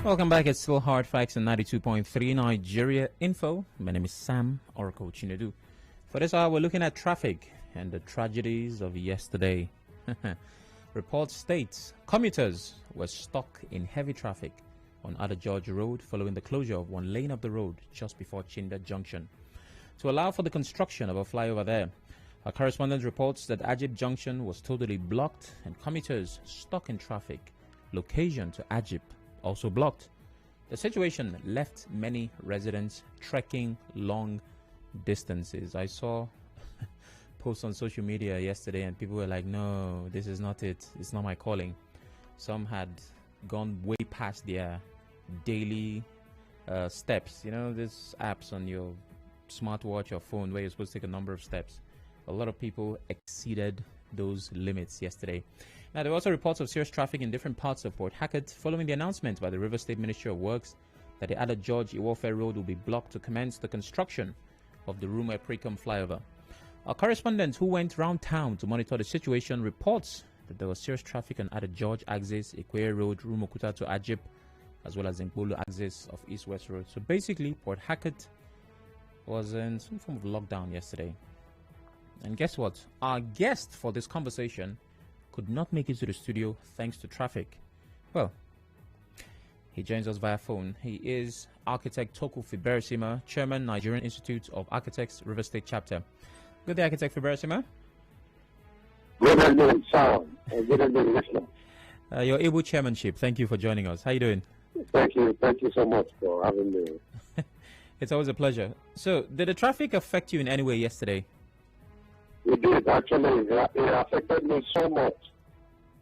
Welcome back. It's still Hard Facts and 92.3 Nigeria Info. My name is Sam Oråcle Chinedu. For this hour, we're looking at traffic and the tragedies of yesterday. Report states commuters were stuck in heavy traffic on Ada George Road following the closure of one lane of the road just before Chinda Junction. To allow for the construction of a flyover there, our correspondent reports that Ajib Junction was totally blocked and commuters stuck in traffic. Location to Ajib also blocked. The situation left many residents trekking long distances. I saw posts on social media yesterday and people were like, no, this is not it. It's not my calling. Some had gone way past their daily steps. You know, these apps on your smartwatch or phone where you're supposed to take a number of steps. A lot of people exceeded those limits yesterday. Now, there were also reports of serious traffic in different parts of Port Harcourt following the announcement by the River State Ministry of Works that the Ada George Iwofe Road will be blocked to commence the construction of the Rumo Precom flyover. Our correspondent who went round town to monitor the situation reports that there was serious traffic on Ada George axis, Ikwe Road, Rumukuta to Ajib, as well as Zimbulu axis of East-West Road. So basically, Port Harcourt was in some form of lockdown yesterday. And guess what? Our guest for this conversation could not make it to the studio thanks to traffic. Well, he joins us via phone. He is architect Toku Fiberesima, chairman, Nigerian Institute of Architects, River State Chapter. Good day, architect Fiberesima. Good evening, Sam. Good evening, listener. Your able chairmanship. Thank you for joining us. How are you doing? Thank you. Thank you so much for having me. It's always a pleasure. So, did the traffic affect you in any way yesterday? It did, actually. It affected me so much.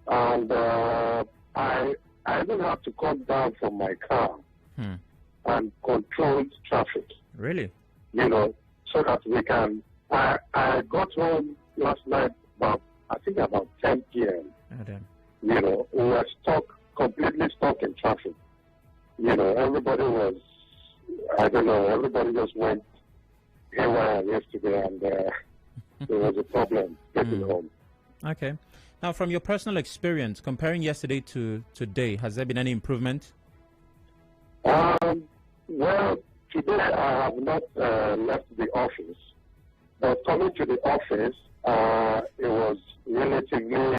And I even have to come down from my car and control traffic. Really? You know, so that we can... I got home last night about 10 p.m. Oh, damn. You know, we were completely stuck in traffic. You know, everybody was... everybody just went haywire yesterday and... there was a problem getting home. Okay. Now, from your personal experience, comparing yesterday to today, has there been any improvement? Well, today I have not left the office. But coming to the office, it was relatively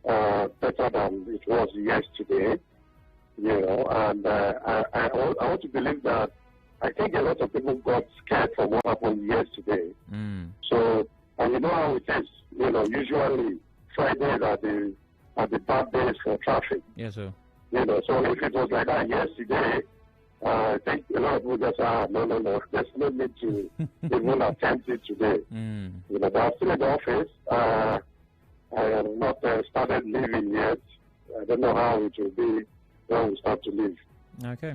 better than it was yesterday. You know, and I want to believe that I think a lot of people got scared from what happened yesterday. So, and you know how it is, you know, usually Fridays are the bad days for traffic. Yes, sir. You know, so if it was like that yesterday, I think a lot of people just no, there's no need to even attempt it today. You know, but I'm still in the office. I have not started leaving yet. I don't know how it will be when we start to leave. Okay.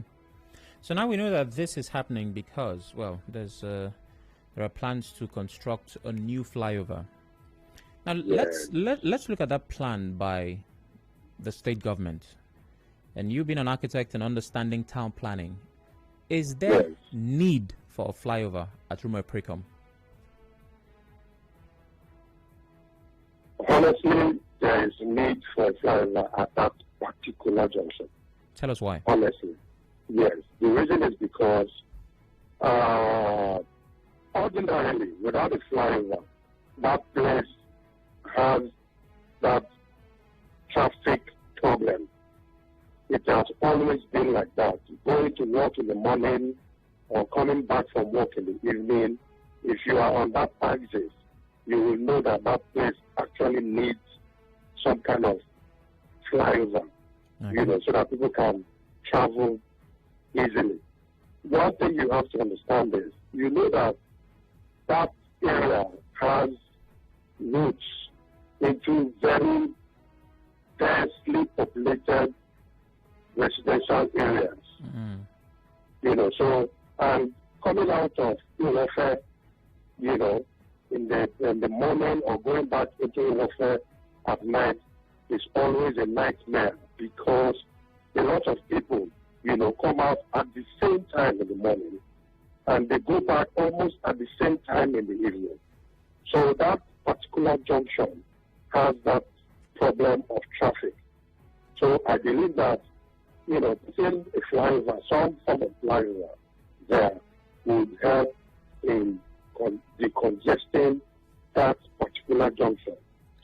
So now we know that this is happening because, well, there are plans to construct a new flyover. Now, let's look at that plan by the state government. And you being an architect and understanding town planning, is there need for a flyover at Rumo Precom? Honestly, there is need for a flyover at that particular junction. Tell us why. Honestly, yes. The reason is because ordinarily, without a flyover, that place has that traffic problem. It has always been like that. Going to work in the morning or coming back from work in the evening, if you are on that axis, you will know that that place actually needs some kind of flyover, you know, so that people can travel easily. One thing you have to understand is, you know that that area has roots into very densely populated residential areas. You know, so, and coming out of Iwofe, you know, in the morning or going back into Iwofe at night is always a nightmare because a lot of people, you know, come out at the same time in the morning and they go back almost at the same time in the evening. So that particular junction has that problem of traffic. So I believe that putting a flyover, some form of flyover there would help in decongesting that particular junction.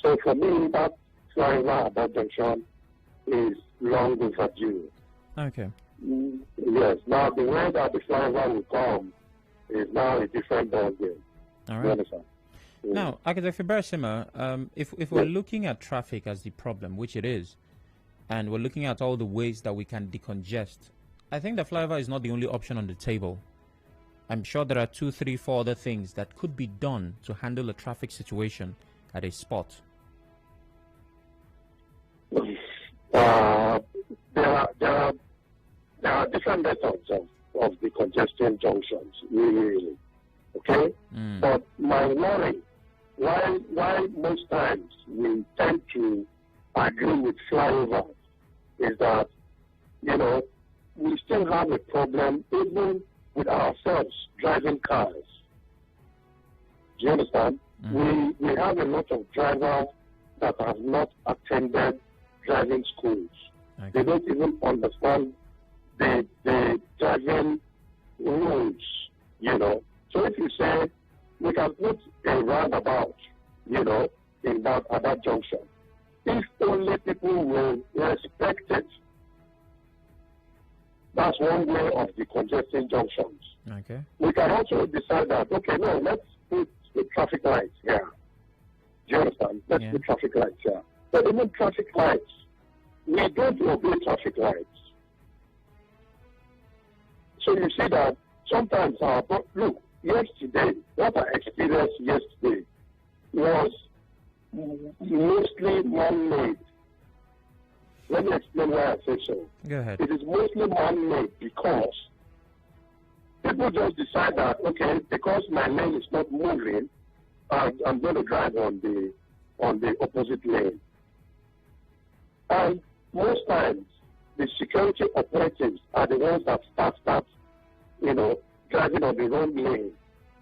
So for me, that flyover at that junction is long overdue. Okay. Yes. Now, the way that the flyover will come is now a different ballgame. All right. You understand? Now, Architect Fiberesima, if we're looking at traffic as the problem, which it is, and we're looking at all the ways that we can decongest, I think the flyover is not the only option on the table. I'm sure there are 2, 3, 4 other things that could be done to handle a traffic situation at a spot. There are different methods of decongesting junctions, really. Okay? But my worry, why most times we tend to agree with flyovers is that, we still have a problem even with ourselves driving cars. Do you understand? We have a lot of drivers that have not attended driving schools. Okay. They don't even understand the driving rules, So if you say we can put a roundabout, at that junction, if only people will respect it, that's one way of decongesting junctions. Okay. We can also decide that, okay, no, let's put the traffic lights here. Do you understand? Let's put traffic lights here. But even traffic lights, we don't obey traffic lights. So you see that sometimes look, yesterday, what I experienced yesterday was mostly man-made. Let me explain why I say so. Go ahead. It is mostly man-made because people just decide that, okay, because my lane is not moving, I'm going to drive on the opposite lane. And most times, the security operatives are the ones that start driving on the wrong lane.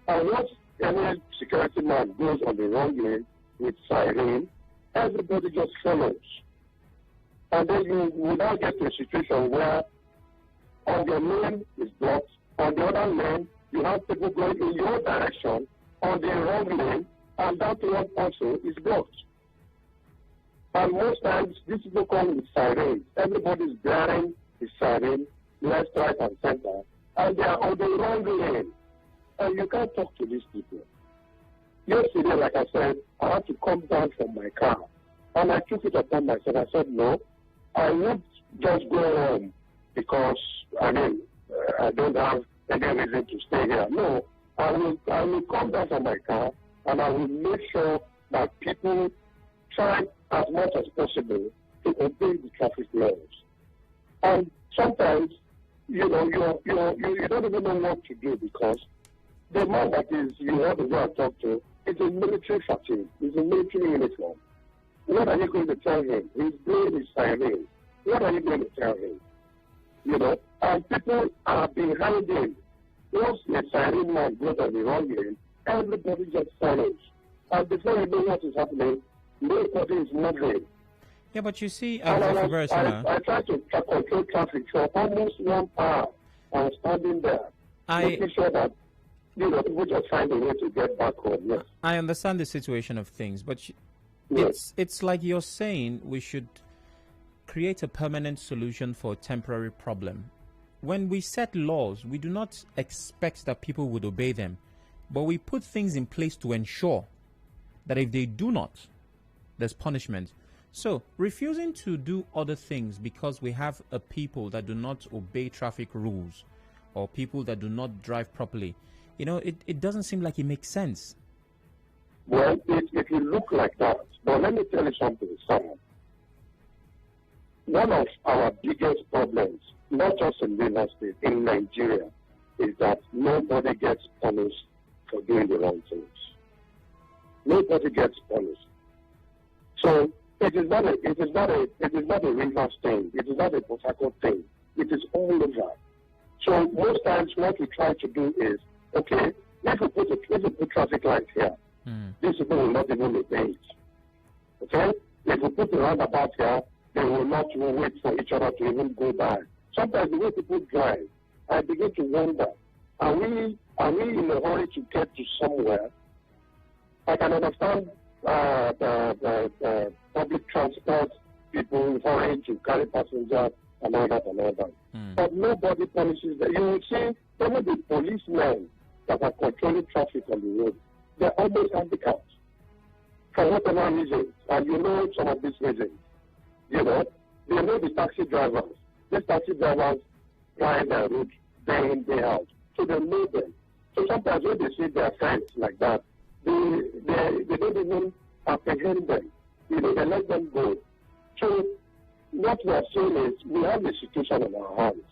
And once any security man goes on the wrong lane with siren, everybody just follows. And then you will now get to a situation where on your lane is blocked, on the other lane, you have people going in your direction on the wrong lane, and that one also is blocked. And most times, these people come with sirens. Everybody's blaring the siren, left, right, and center, and they are on the wrong lane. And you can't talk to these people. Yesterday, like I said, I had to come down from my car, and I took it upon myself. I said, no, I won't just go home because, I don't have any reason to stay here. No, I will come down from my car, and I will make sure that people try as much as possible to obey the traffic laws. And sometimes, you don't even know what to do because the man that you want to go and talk to is a military fatigue, is a military uniform. What are you going to tell him? He's doing his siren. What are you going to tell him? And people are behind him. Once the siren man goes on the wrong lane, everybody just follows. And before you know what is happening, nobody is moving. Yeah, but you see, I tried to control traffic for almost 1 hour. I was standing there, making sure that people just find a way to get back home. Yes. I understand the situation of things, but it's like you're saying we should create a permanent solution for a temporary problem. When we set laws, we do not expect that people would obey them, but we put things in place to ensure that if they do not, there's punishment. So refusing to do other things because we have a people that do not obey traffic rules or people that do not drive properly, it doesn't seem like it makes sense. Well, if you look like that, but let me tell you something, Sam. One of our biggest problems, not just in Lagos State, in Nigeria, is that nobody gets punished for doing the wrong things. Nobody gets punished. So it is not a Rivers thing. It is not a Port Harcourt thing. It is all over. So most times what we try to do is, okay, if we put traffic lights here, these people will not even obey it. Okay? If we put the roundabout here, they will not wait for each other to even go by. Sometimes the way people drive, I begin to wonder, are we in a hurry to get to somewhere? I can understand the public transport people hurrying to carry passengers and all that and all that. But nobody punishes them. You will see some of the policemen that are controlling traffic on the road, they're almost handicapped for whatever reasons. And you know some of these reasons. You know, they know the taxi drivers. These taxi drivers fly their route day in, day out. So they know them. So sometimes when they see their friends like that, they don't even apprehend them. You know, they let them go. So what we are saying is we have a situation in our hands,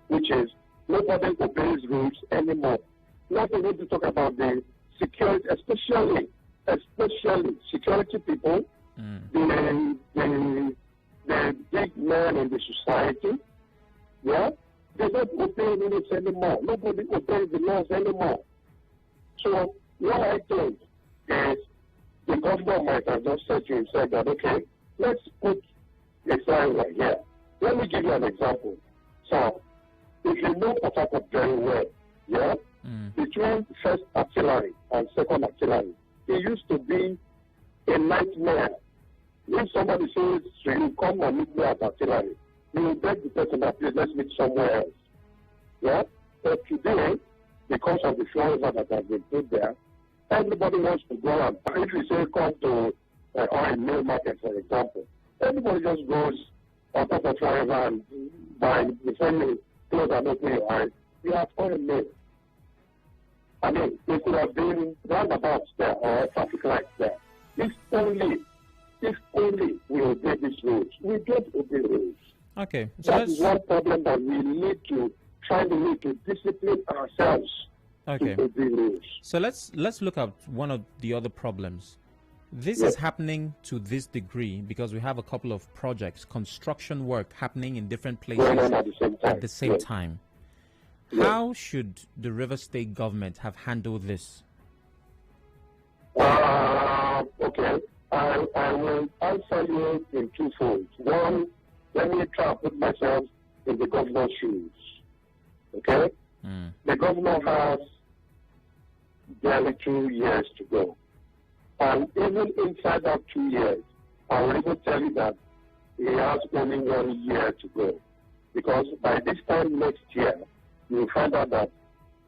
which is nobody obeys rules anymore. Not even to talk about the security, especially security people, the big men in the society, yeah, they don't obey rules anymore. Nobody obeys the laws anymore. So what I think is the government might have just said to himself that, okay, let's put a flyover here. Let me give you an example. So, if you know Port Harcourt very well, yeah, between first artillery and second artillery, it used to be a nightmare. If somebody says to you, come and meet me at artillery, you will beg the person that please let's meet somewhere else. Yeah? But today, because of the flyover that has been put there, everybody wants to go and if you say come to oil mill market, for example, everybody just goes on top of flyover and buy the same clothes and open your eyes. You have oil mill. I mean, there could have been roundabouts there or traffic lights there. If only we obey these rules. We don't obey rules. Okay. So that is one problem that we need to try to discipline ourselves. Okay. To obey rules. So let's look at one of the other problems. This is happening to this degree because we have a couple of projects, construction work happening in different places at the same time. How should the River State government have handled this? Okay. I will answer you in two folds. One, let me try to put myself in the governor's shoes. Okay? The governor has barely 2 years to go. And even inside that 2 years, I will even tell you that he has only 1 year to go. Because by this time next year, you will find out that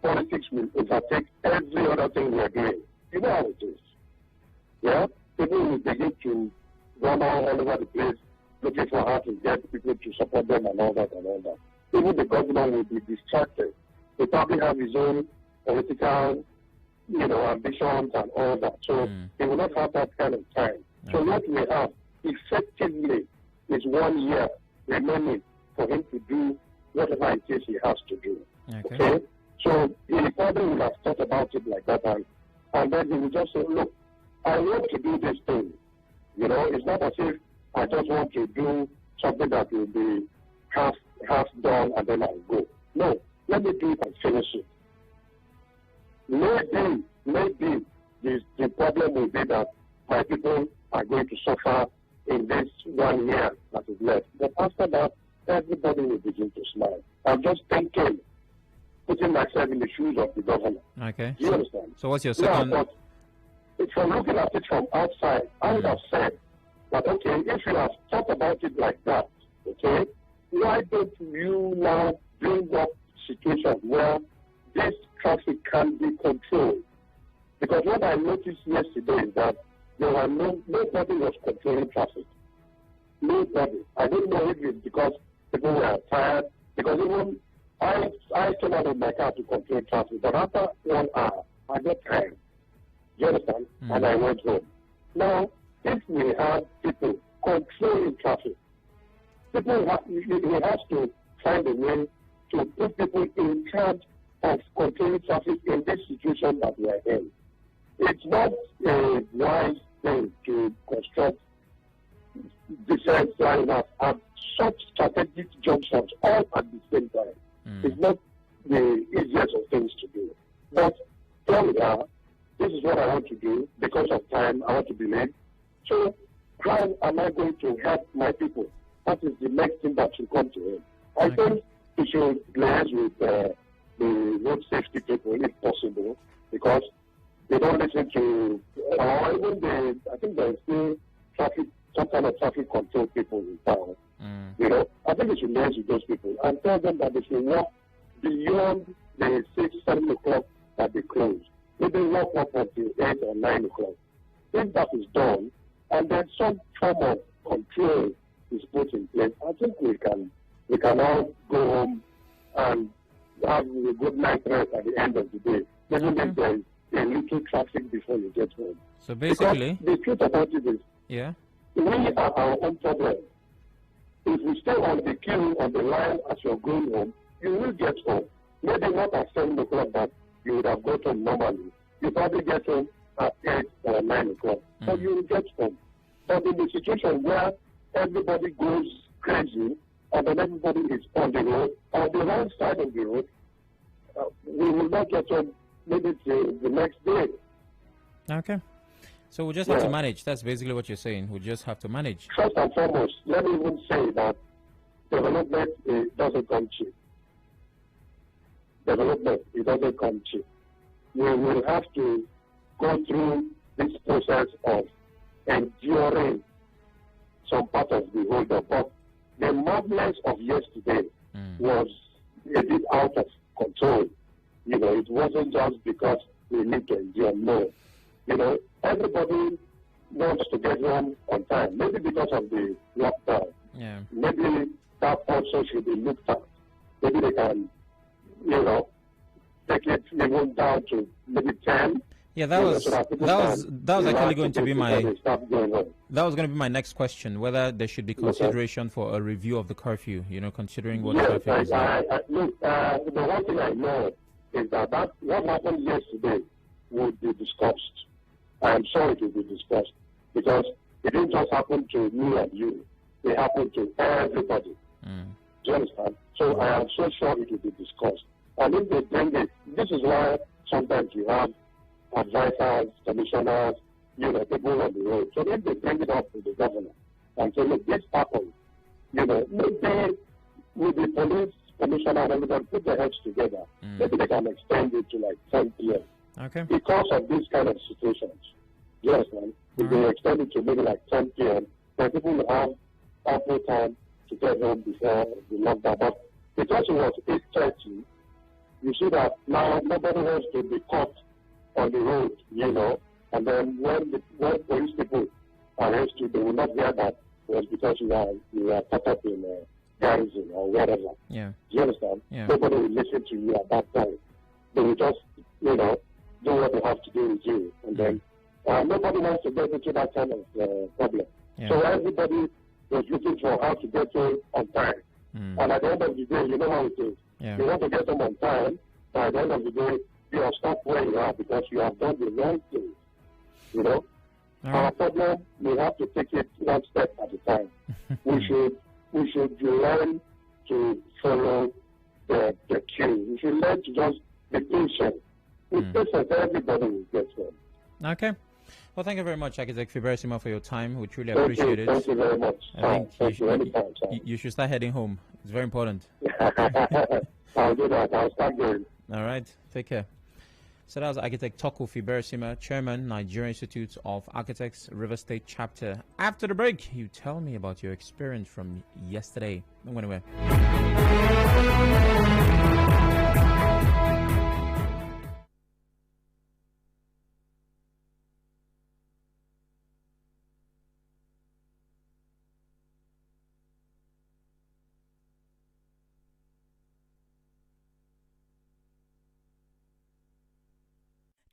politics will overtake every other thing we are doing. You know how it is. Yeah? People will begin to run all over the place looking for how to get people to support them and all that and all that. Even the governor will be distracted. He probably have his own political, ambitions and all that. So he will not have that kind of time. So what we have effectively is 1 year remaining for him to do whatever it is he has to do. Okay? So he probably will have thought about it like that, and then he will just say, look, I want to do this thing. It's not as if I just want to do something that will be half done and then I'll go. No, let me do it and finish it. Maybe the problem will be that my people are going to suffer in this 1 year that is left. But after that, everybody will begin to smile. I'm just thinking, putting myself in the shoes of the governor. Okay. Do you understand? So what's your second? Yeah, but from looking at it from outside, I would have said that, okay, if you have thought about it like that, okay, why don't you now bring up situations where this traffic can be controlled? Because what I noticed yesterday is that nobody was controlling traffic. Nobody. I don't know if it's because people were tired, because even I came out of my car to control traffic, but after 1 hour, I got tired. You understand? And I went home. Now, if we have people controlling traffic, he has to find a way to put people in charge of controlling traffic in this situation that we are in. It's not a wise thing to construct different flyovers at such strategic junctions all at the same time. It's not the easiest of things to do. But here we are. This is what I want to do. Because of time, I want to be late. So how am I going to help my people? that is the next thing that should come to him. I think he should liaise with the road safety people if possible, because they don't listen to, or even I think there's still some kind of traffic control people in town. I think they should liaise with those people and tell them that they should walk beyond the 6, 7 o'clock that they close. Maybe walk up until 8 or 9 o'clock. If that is done, and then some form of control is put in place, I think we can all go home and have a good night rest at the end of the day. Even if there is a little traffic before you get home. So basically, because the truth about it is, we are our own problem. If you stay on the queue on the line as you're going home, you will get home. Maybe not at 7 o'clock, but you would have got home normally. You probably get home at 8 or 9 o'clock, but you will get home. But in the situation where everybody goes crazy, and then everybody is on the road, on the wrong side of the road, we will not get home maybe till the next day. Okay. So we just have to manage. That's basically what you're saying. We just have to manage. First and foremost, let me even say that development doesn't come cheap. Development, it doesn't come cheap. We will have to go through this process of enduring some part of the hold-up. But the madness of yesterday was a bit out of control. It wasn't just because we need to endure. No. Everybody wants to get home on time. Maybe because of the lockdown. Yeah. Maybe that also should be looked at. Maybe they can, take it even down to maybe 10. Yeah, that was actually going to be my next question, whether there should be consideration for a review of the curfew, considering what traffic is like. Look, the one thing I know is that what happened yesterday would be discussed. I am sure it will be discussed, because it didn't just happen to me and you. It happened to everybody. Do you understand? So I am so sure it will be discussed. And if they bring it, this is why sometimes you have advisors, commissioners, people on the road. So if they bring it up to the governor and say, look, this happened, maybe with the police commissioner and everybody put their heads together, maybe they can extend it to like 10 p.m. Okay. Because of these kind of situations. Yes, man. If they extend it to maybe like 10 p.m., then people will have ample time to get home before the lockdown. But because it was 8:30, you see that now nobody wants to be caught on the road, and then when police people arrest you, they will not hear that it was because you are caught up in garrison or whatever. Yeah. Do you understand? Yeah. Nobody will listen to you at that time. They will just, do what they have to do with you. And then nobody wants to get into that kind of problem. Yeah. So everybody was looking for how to get home on time. And at the end of the day, you know how it is. Yeah. You want to get home on time, but at the end of the day, you are stuck where you are because you have done the wrong thing. Our problem, we have to take it one step at a time. we should learn to follow the queue. We should learn to just be patient. With patience, everybody will get home. Okay. Well, thank you very much, Architect Fiberesima, for your time. We truly appreciate it. Thank you very much. I think you should start heading home. It's very important. I'll do that. I'll start going. All right. Take care. So that was Architect Toku Fiberesima, Chairman, Nigerian Institute of Architects, River State Chapter. After the break, you tell me about your experience from yesterday. Don't go anywhere.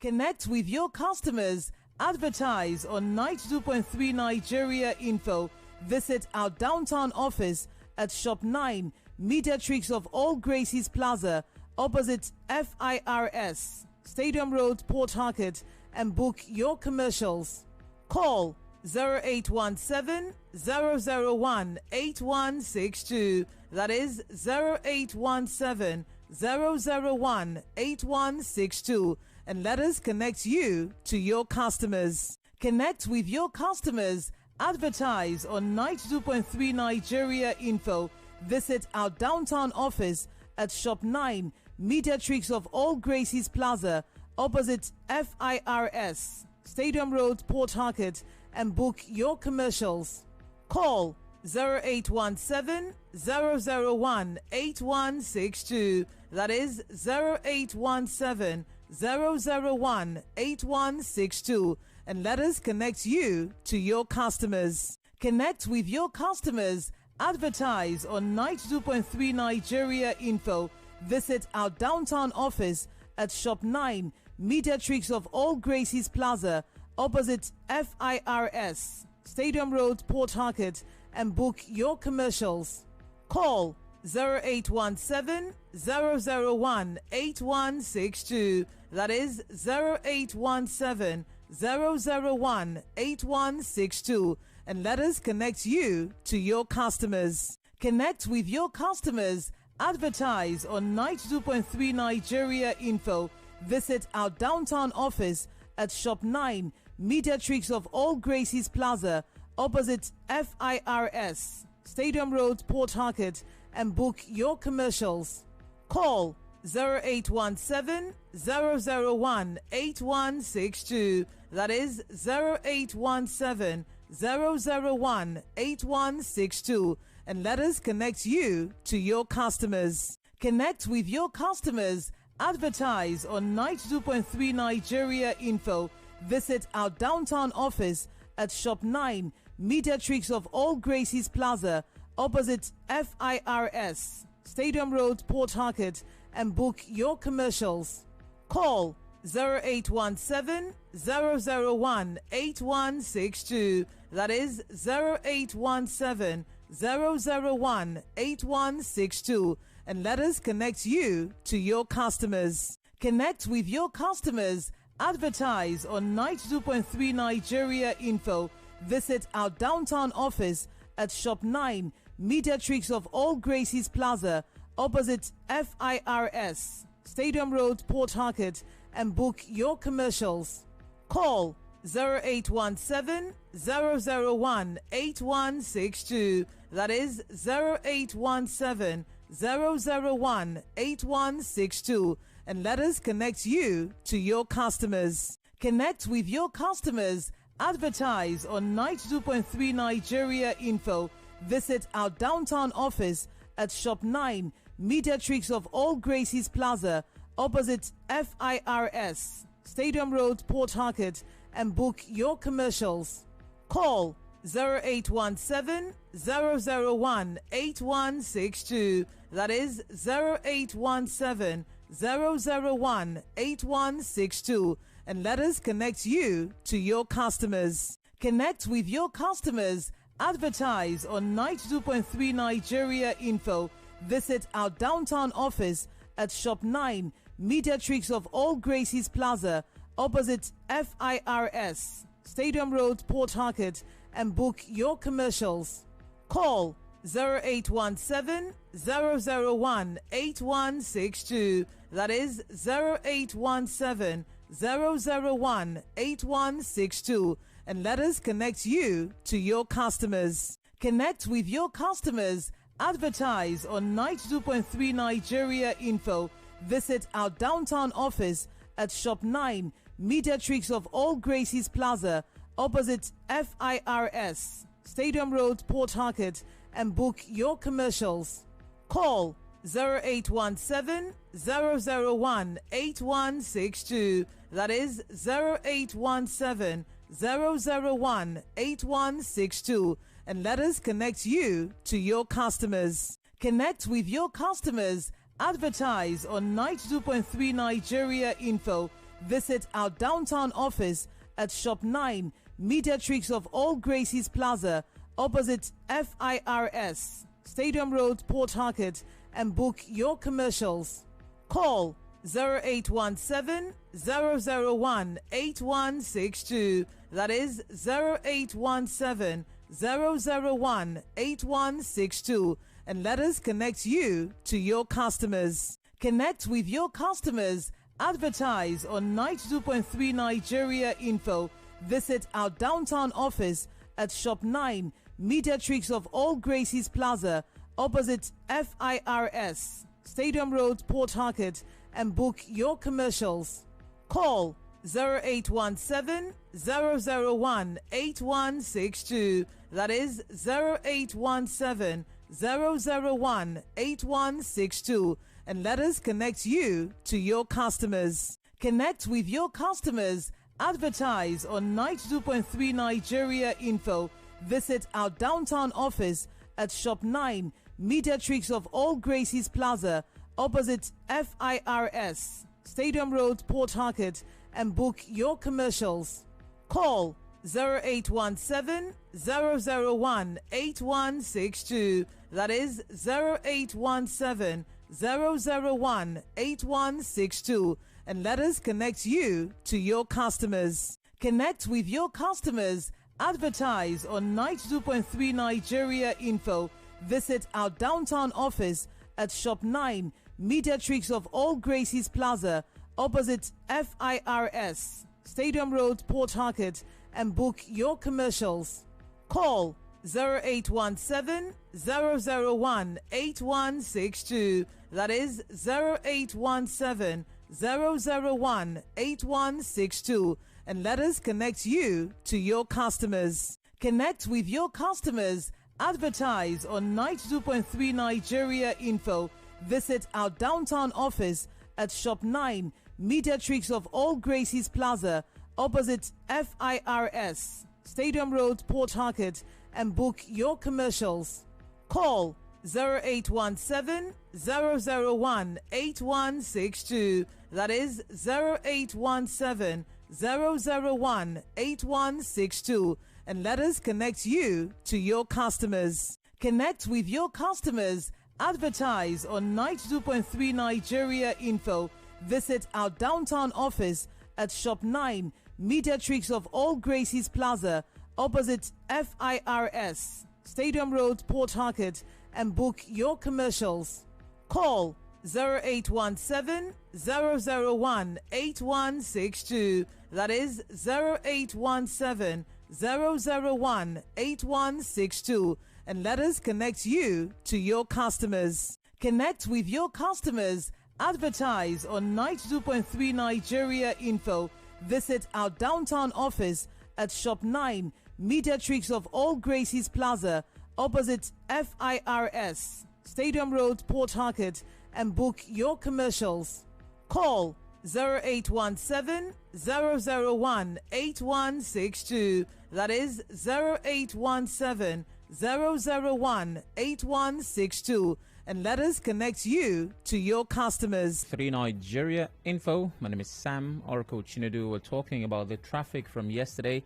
Connect with your customers. Advertise on 92.3 Nigeria Info. Visit our downtown office at Shop 9, Mediatrix of All Gracies Plaza, opposite FIRS, Stadium Road, Port Harcourt, and book your commercials. Call 0817 001 8162. That is 0817 001 8162. And let us connect you to your customers. Connect with your customers. Advertise on 92.3 Nigeria Info. Visit our downtown office at Shop 9, Mediatrix of All Gracies Plaza, opposite FIRS, Stadium Road, Port Harcourt, and book your commercials. Call 0817 001 8162. That is 0817 001 8162. And let us connect you to your customers. Connect with your customers. Advertise on 92.3 Nigeria Info. Visit our downtown office at Shop 9, Mediatrix of All Gracies Plaza, opposite FIRS, Stadium Road, Port Harcourt, and book your commercials. Call 0817 001 8162. That is 0817 001 8162. And let us connect you to your customers. Connect with your customers. Advertise on 92.3 Nigeria Info. Visit our downtown office at Shop 9, Mediatrix of All Gracies Plaza, opposite FIRS, Stadium Road, Port Harcourt, and book your commercials. Call 0817 001 8162. That is 0817 001 8162. And let us connect you to your customers. Connect with your customers. Advertise on 92.3 Nigeria Info. Visit our downtown office at Shop 9, Mediatrix of All Gracies Plaza, opposite FIRS, Stadium Road, Port Harcourt, and book your commercials. Call 0817 001 8162. That is 0817 001 8162. And let us connect you to your customers. Connect with your customers. Advertise on 92.3 Nigeria Info. Visit our downtown office at Shop 9, Mediatrix of All Gracies Plaza, opposite FIRS, Stadium Road, Port Harcourt, and book your commercials. Call 0817 001 8162. That is 0817 001 8162. And let us connect you to your customers. Connect with your customers. Advertise on 92.3 Nigeria Info. Visit our downtown office at Shop 9, Mediatrix of All Gracies Plaza, opposite FIRS, Stadium Road, Port Harcourt, and book your commercials. Call 0817 001 8162. That is 0817 001 8162. And let us connect you to your customers. Connect with your customers. Advertise on 92.3 Nigeria Info. Visit our downtown office at Shop 9, Mediatrix of All Gracies Plaza, opposite FIRS, Stadium Road, Port Harcourt, and book your commercials. Call 0817 001 8162. That is 0817 001 8162. And let us connect you to your customers. Connect with your customers. Advertise on 92.3 Nigeria Info. Visit our downtown office at Shop 9, Mediatrix of All Gracies Plaza, opposite FIRS, Stadium Road, Port Harcourt, and book your commercials. Call 0817 001 8162. That is 0817 001 8162. And let us connect you to your customers. Connect with your customers. Advertise on 92.3 Nigeria Info. Visit our downtown office at Shop 9, Mediatrix of All Gracies Plaza, opposite FIRS, Stadium Road, Port Harcourt, and book your commercials. Call 0817 001 8162. That is 0817 001 8162. And let us connect you to your customers. Connect with your customers. Advertise on 92.3 Nigeria Info. Visit our downtown office at Shop 9, Mediatrix of All Gracies Plaza, opposite FIRS, Stadium Road, Port Harcourt, and book your commercials. Call 0817 001 8162. That is 0817 001 8162. And let us connect you to your customers. Connect with your customers. Advertise on 92.3 Nigeria Info. Visit our downtown office at Shop 9, Mediatrix of All Gracies Plaza, opposite FIRS, Stadium Road, Port Harcourt, and book your commercials. Call 0817 001 8162. That is 0817 001 8162. And let us connect you to your customers. Connect with your customers. Advertise on 92.3 Nigeria Info. Visit our downtown office at Shop 9, Mediatrix of All Gracies Plaza, opposite FIRS, Stadium Road, Port Harcourt, and book your commercials. Call 0817 001 8162. That is 0817 001 8162. And let us connect you to your customers. Connect with your customers. Advertise on 92.3 Nigeria Info. Visit our downtown office at Shop 9, Mediatrix of All Gracies Plaza, opposite FIRS, Stadium Road, Port Harcourt, and book your commercials. Call 0817 001 8162. That is 0817 001 8162. And let us connect you to your customers. Connect with your customers. Advertise on 92.3 Nigeria Info. Visit our downtown office at Shop 9, Mediatrix of All Gracies Plaza, opposite FIRS, Stadium Road, Port Harcourt, and book your commercials. Call 0817 001 8162. That is 0817 001 8162. And let us connect you to your customers. Connect with your customers. Advertise on 92.3 Nigeria Info. Visit our downtown office at Shop 9, Mediatrix of All Gracies Plaza, opposite FIRS, Stadium Road, Port Harcourt, and book your commercials. Call 0817 001 8162. That is 0817 001 8162. And let us connect you to your customers. 3 Nigeria Info. My name is Sam Oråcle Chinedu. We're talking about the traffic from yesterday,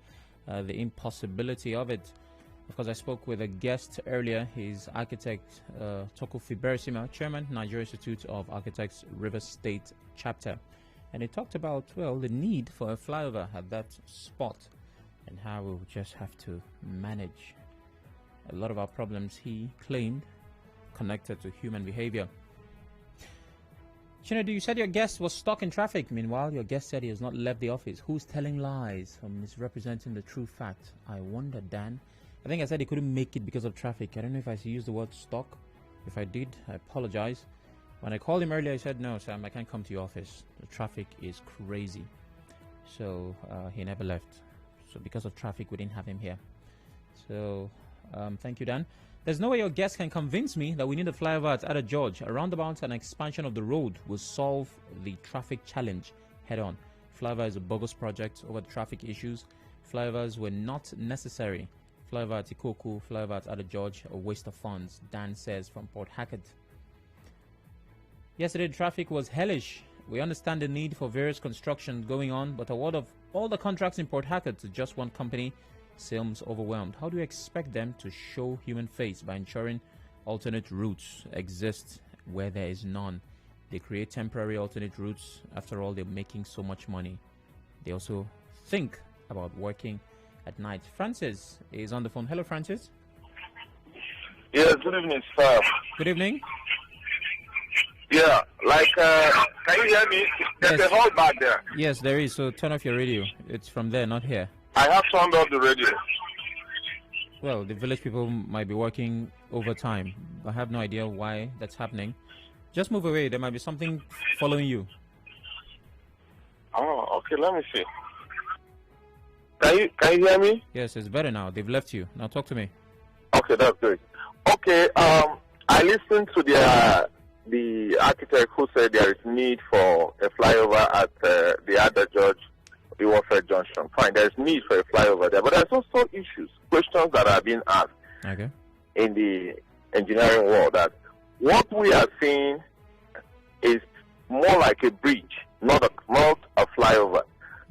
the impossibility of it. Of course, I spoke with a guest earlier. He's architect Toku Fiberesima, chairman, Nigerian Institute of Architects, Rivers State chapter. And he talked about, well, the need for a flyover at that spot and how we'll just have to manage a lot of our problems, he claimed, connected to human behavior. Chinedu, you said your guest was stuck in traffic. Meanwhile, your guest said he has not left the office. Who's telling lies or misrepresenting the true fact? I wonder, Dan. I think I said he couldn't make it because of traffic. I don't know if I used the word stuck. If I did, I apologize. When I called him earlier, I said, no, Sam, I can't come to your office. The traffic is crazy. So he never left. So because of traffic, we didn't have him here. So thank you, Dan. There's no way your guest can convince me that we need a flyover at Ada George. A roundabout and expansion of the road will solve the traffic challenge head on. Flyover is a bogus project over the traffic issues. Flyovers were not necessary. Flyover at Toku, flyover at Ada George, a waste of funds, Dan says from Port Harcourt. Yesterday, the traffic was hellish. We understand the need for various construction going on, but award of all the contracts in Port Harcourt to just one company seems overwhelmed. How do you expect them to show human face by ensuring alternate routes exist where there is none? They create temporary alternate routes. After all, they're making so much money. They also think about working at night. Francis is on the phone. Hello, Francis. Yes, good evening, sir. Good evening. Yeah, can you hear me? There's Yes. a hole back there. Yes, there is. So turn off your radio. It's from there, not here. I have turned off the radio. well, the village people might be working overtime. I have no idea why that's happening. Just move away. There might be something following you. Oh, okay. Let me see. Can you hear me? Yes, it's better now. They've left you. Now talk to me. Okay, that's good. Okay, I listened to the architect who said there is need for a flyover at the other George the Warfare Junction. Fine, there's need for a flyover there, but there's also issues, questions that are being asked in the engineering world that what we are seeing is more like a bridge, not a flyover.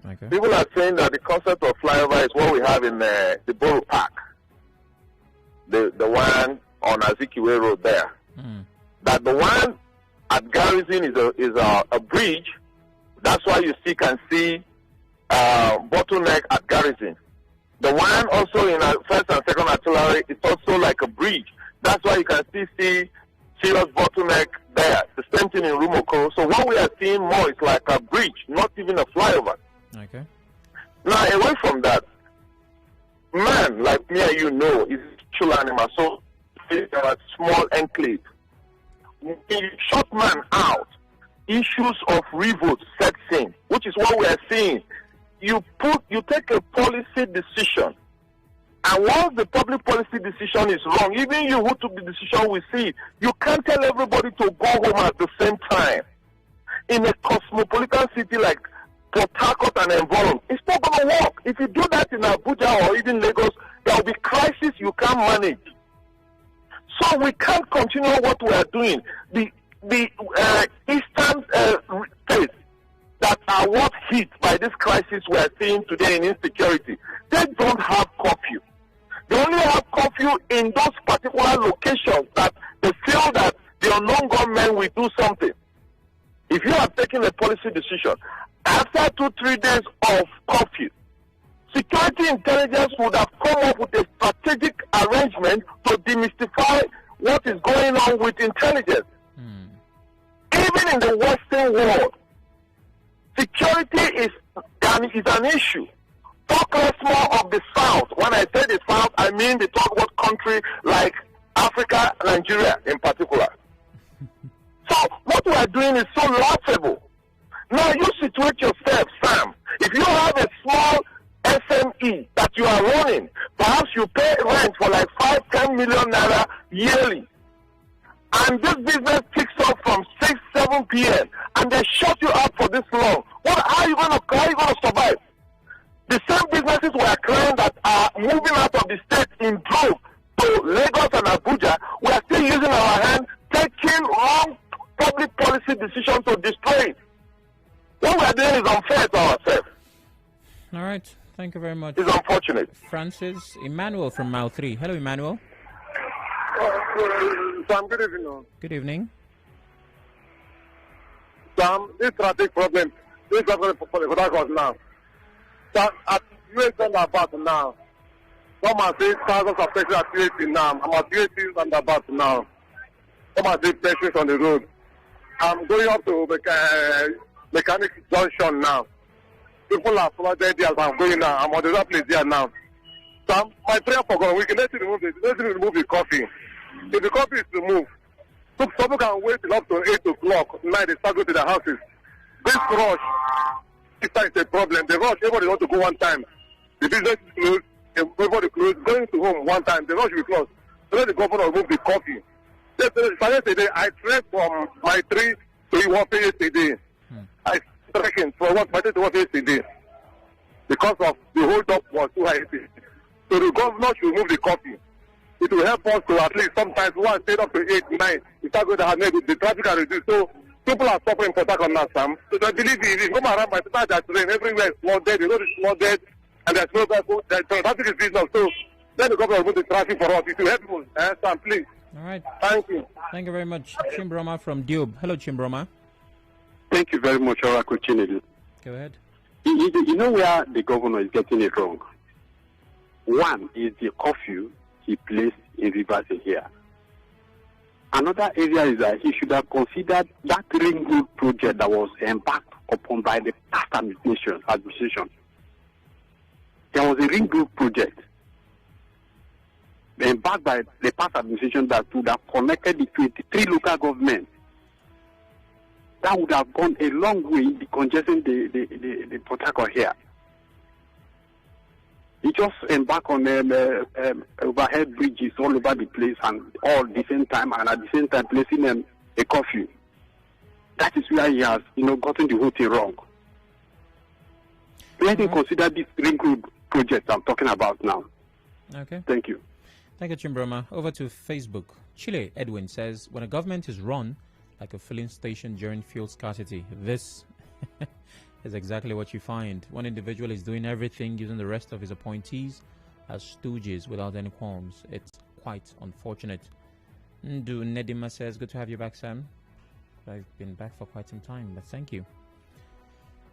Okay. People are saying that the concept of flyover is what we have in the Borough Park, the one on Azikiwe Road there. That the one at Garrison is a bridge. That's why you can see bottleneck at Garrison. The one also in first and second artillery is also like a bridge. That's why you can see serious bottleneck there. The same thing in Rumoko. So what we are seeing more is like a bridge, not even a flyover. Okay. Now, away from that, man like me and you know is a social animal. So it's a small enclave. When you shut man out, issues of revolt sets in, which is what we are seeing. You take a policy decision, and once the public policy decision is wrong, even you who took the decision will see it. You can't tell everybody to go home at the same time. In a cosmopolitan city like Port Harcourt and environment, it's not going to work. If you do that in Abuja or even Lagos, there will be crisis you can't manage. So we can't continue what we are doing. The eastern states that are what hit by this crisis we are seeing today in insecurity, they don't have curfew. They only have curfew in those particular locations that they feel that the unknown government will do something. If you have taken a policy decision, after 2-3 days of curfew, security intelligence would have come up with a strategic arrangement to demystify what is going on with intelligence. Even in the Western world, security is an issue. Talk less more of the South. When I say the South, I mean the talk about country like Africa, Nigeria in particular. So what we are doing is so laughable. Now you situate yourself, Sam. If you have a small SME that you are running, perhaps you pay rent for like 5-10 million naira yearly. And this business kicks off from 6-7 p.m. and they shut you up for this long. How are you going to survive? The same businesses we are claiming that are moving out of the state in droves to Lagos and Abuja, we are still using our hand, taking wrong public policy decisions to destroy it. What we are doing is unfair to ourselves. All right. Thank you very much. It's unfortunate. Francis Emmanuel from Mile 3. Hello, Emmanuel. Sam, good evening. Good evening. Sam, this traffic problem, this is for the now. Sam, at US roundabout now, some are saying thousands of petrol at UAC now. I'm at UAC roundabout now. Some are saying petrol on the road. I'm going up to Mechanic Junction now. People are flooded there as I'm going now. I'm on the right place there now. Sam, my prayer for God, we can let you remove the coffee. If the coffee is removed, so people can wait till up to 8 o'clock night, they start going to their houses. This rush, is a problem. The rush, everybody wants to go one time. The business is closed, everybody closed, going to home one time, the rush will be closed. So let the governor remove the coffee. Yesterday, I trekked from my tree to Iwafe yesterday. I trekked from my tree to Iwafe yesterday because of the hold up was too high. So the governor should remove the coffee. It will help us to at least sometimes one stay up to 8, 9. We start going to have the traffic are reduced. So people are suffering for that on that, Sam. So I believe if you come around my sister that's rain everywhere is flooded, the road is flooded, and there's no traffic is business. So let the government remove the traffic for us. It will help us, Sam, please. All right. Thank you. Thank you very much. Chimbroma from Diob. Hello, Chimbroma. Thank you very much, Oråcle Chinedu. Go ahead. You know where the governor is getting it wrong? One is the curfew he placed in Rivers here. Another area is that he should have considered that ring road project that was embarked upon by the past administration. There was a ring road project. embarked by the past administration that would have connected the 23 local governments. That would have gone a long way in decongesting the Port Harcourt here. He just embarked on overhead bridges all over the place and all at the same time, and at the same time placing a curfew. That is where he has, gotten the whole thing wrong. Let him consider this ring road project I'm talking about now. Okay. Thank you. Thank you, Chimbroma. Over to Facebook. Chile Edwin says, when a government is run like a filling station during fuel scarcity, this is exactly what you find. One individual is doing everything, using the rest of his appointees as stooges without any qualms. It's quite unfortunate. Ndu Nedima says, good to have you back, Sam. I've been back for quite some time, but thank you.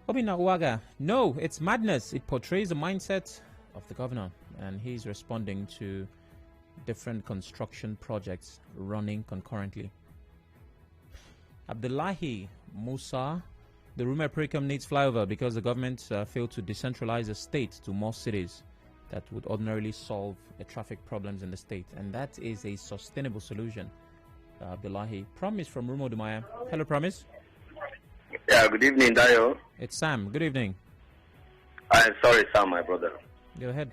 Obina Uwaga, no, it's madness. It portrays the mindset of the governor, and he's responding to different construction projects running concurrently. Abdullahi Musa, the Rume Precum needs flyover because the government failed to decentralize the state to more cities that would ordinarily solve the traffic problems in the state, and that is a sustainable solution. Abdullahi. Promise from Rumo Dumaya. Hello, Promise. Yeah, good evening, Dayo. It's Sam. Good evening. I'm sorry, Sam, my brother. Go ahead.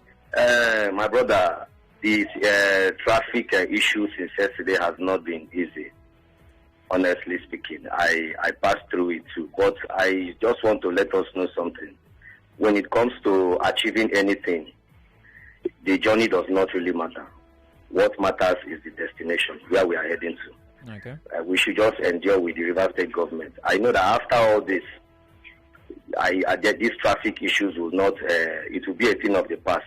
My brother, these traffic issues since yesterday has not been easy, honestly speaking. I passed through it too, but I just want to let us know something. When it comes to achieving anything, the journey does not really matter. What matters is the destination, where we are heading to. Okay. We should just endure with the River State government. I know that after all this, these traffic issues will not, it will be a thing of the past.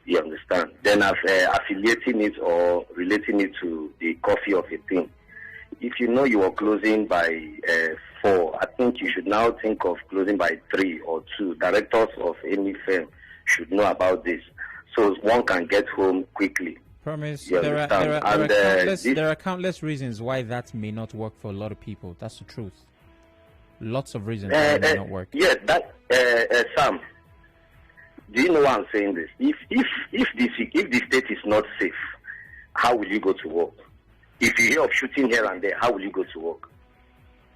You understand? Then affiliating it or relating it to the coffee of a thing. If you know you are closing by 4, I think you should now think of closing by 3 or 2. Directors of any firm should know about this, so one can get home quickly. Promise. There are countless reasons why that may not work for a lot of people. That's the truth. Lots of reasons why it may not work. Yes, Sam. Do you know why I'm saying this? If the state is not safe, how will you go to work? If you hear of shooting here and there, how will you go to work?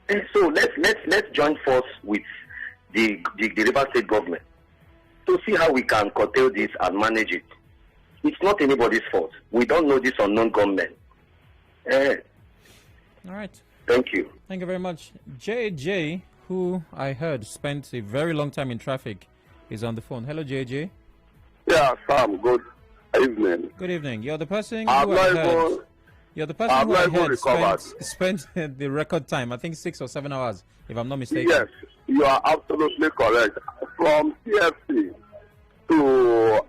And so let's join force with the River State government to see how we can curtail this and manage it. It's not anybody's fault. We don't know this unknown gunmen. All right. Thank you. Thank you very much. JJ, who I heard spent a very long time in traffic, is on the phone. Hello, JJ. Yeah, Sam. Good evening. Good evening. You're the person who I heard spent the record time, I think 6 or 7 hours, if I'm not mistaken. Yes, you are absolutely correct. From CFC to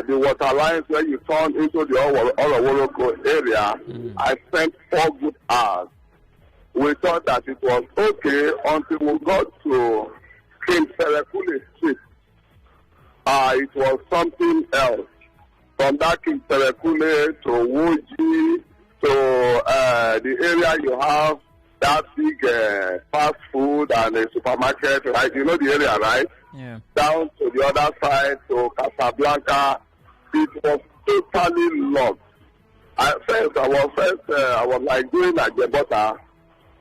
the water lines where you turn into the Oworoko area, I spent 4 good hours. We thought that it was okay until we got to King Perekule Street. It was something else. From that King Perekule to Wuji to the area you have that big fast food and a supermarket, right? You know the area, right? Yeah. Down to the other side to Casablanca, it was totally locked. I was like doing a Jebota,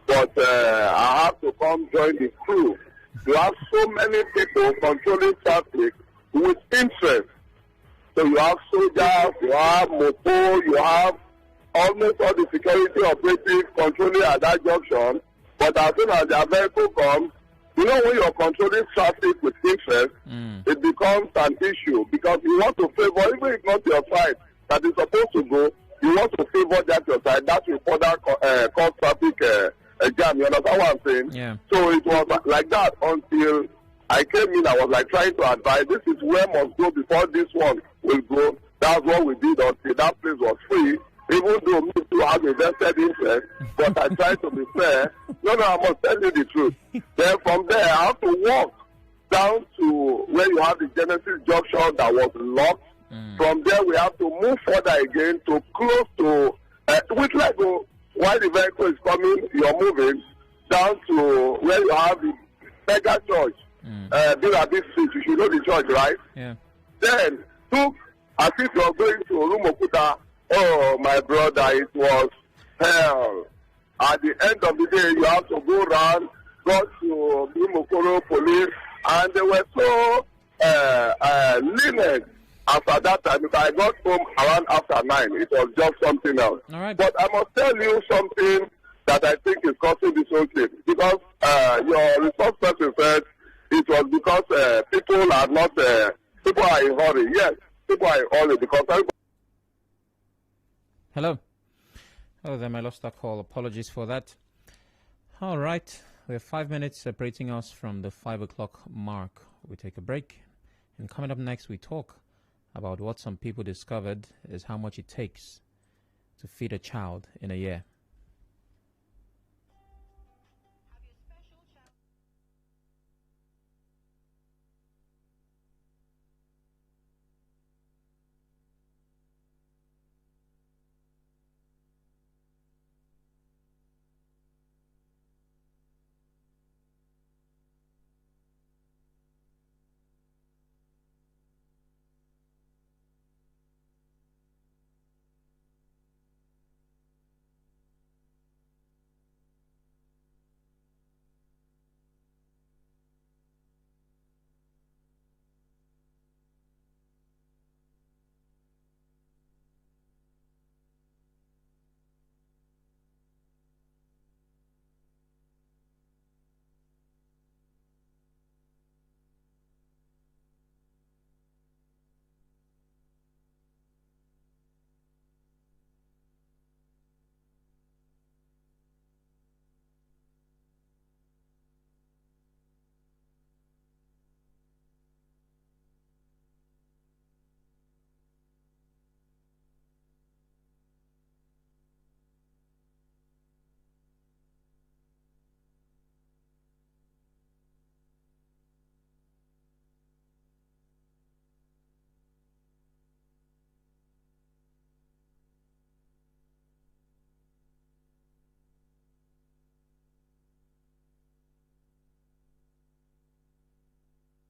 but I have to come join the crew. You have so many people controlling traffic with interest. So you have soldiers, you have moto, you have almost all the security operatives controlling at that junction. But as soon as their vehicle comes, you know, when you're controlling traffic with interest, it becomes an issue because you want to favor, even if not your side that is supposed to go, you want to favor that your side. That will further cause traffic jam. You understand what I'm saying? Yeah. So it was like that until I came in. I was like trying to advise, this is where must go before this one will go. That's what we did until that place was free. Even though me too have invested interest, but I try to be fair. No, I must tell you the truth. Then from there, I have to walk down to where you have the Genesis Junction that was locked. From there, we have to move further again to close to, which Lego, while the vehicle is coming, you're moving down to where you have the mega church, Big Street. You should know the church, right? Yeah. Then took, as if you're going to Rumokuta, Oh, my brother, it was hell. At the end of the day, you have to go around, go to Bimokoro police, and they were so lenient. After that time, if I got home around after 9, it was just something else. All right. But I must tell you something that I think is causing this whole thing. Because your resource person said it was because people are not, people are in hurry. Yes, people are in hurry because... Hello. Oh, then I lost that call. Apologies for that. All right. We have 5 minutes separating us from the 5 o'clock mark. We take a break. And coming up next, we talk about what some people discovered is how much it takes to feed a child in a year.